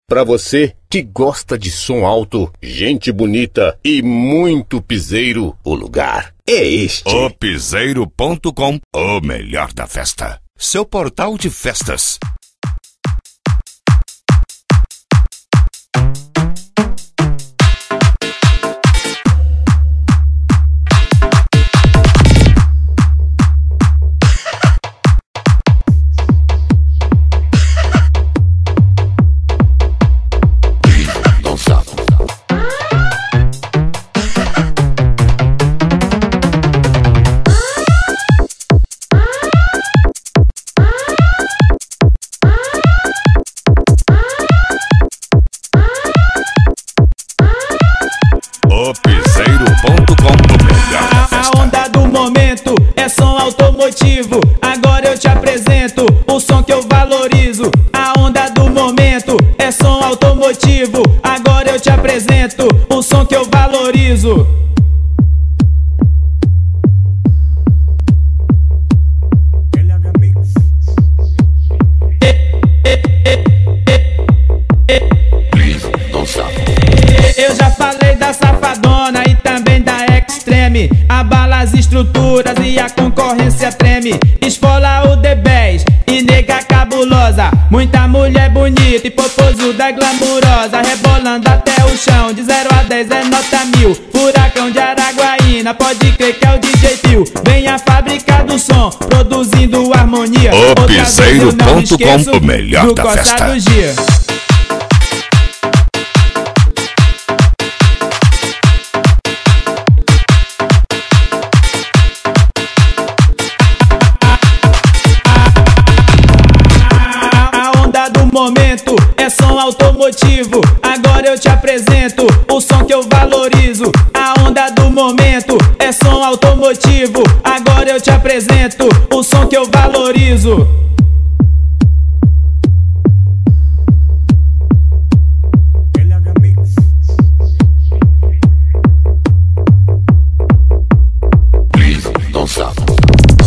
Pra você que gosta de som alto, gente bonita e muito piseiro, o lugar é este. O Piseiro.com, o melhor da festa. Seu portal de festas. O Piseiro.com, o melhor da festa. A onda do momento é som automotivo. Agora eu te apresento o som que eu valorizo. A onda do momento é som automotivo. Agora eu te apresento o som que eu valorizo. Eu já falei da Safadona e também da Extreme. Abala as estruturas e a concorrência treme. Esfola o D10 e nega cabulosa. Muita mulher bonita e popozuda glamurosa. Rebolando até o chão, de 0 a 10 é nota 1000. Furacão de Araguaína, pode crer que é o DJ Phil. Vem a fábrica do som, produzindo harmonia. O Piseiro.com, o melhor da festa. Momento é som automotivo. Agora eu te apresento o som que eu valorizo. A onda do momento é som automotivo. Agora eu te apresento o som que eu valorizo.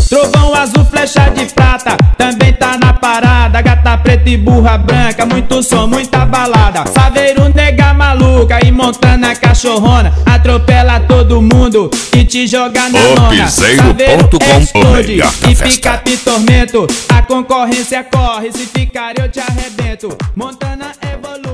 Trovão azul, flecha de prata, também tá na parada. Gata preta e burra branca, muito som, muita balada. Saveiro, nega maluca e Montana cachorrona. Atropela todo mundo e te joga na lona. Piseiro.com, o melhor da e festa. pica-pi tormento, a concorrência corre. Se ficar eu te arrebento. Montana evolui.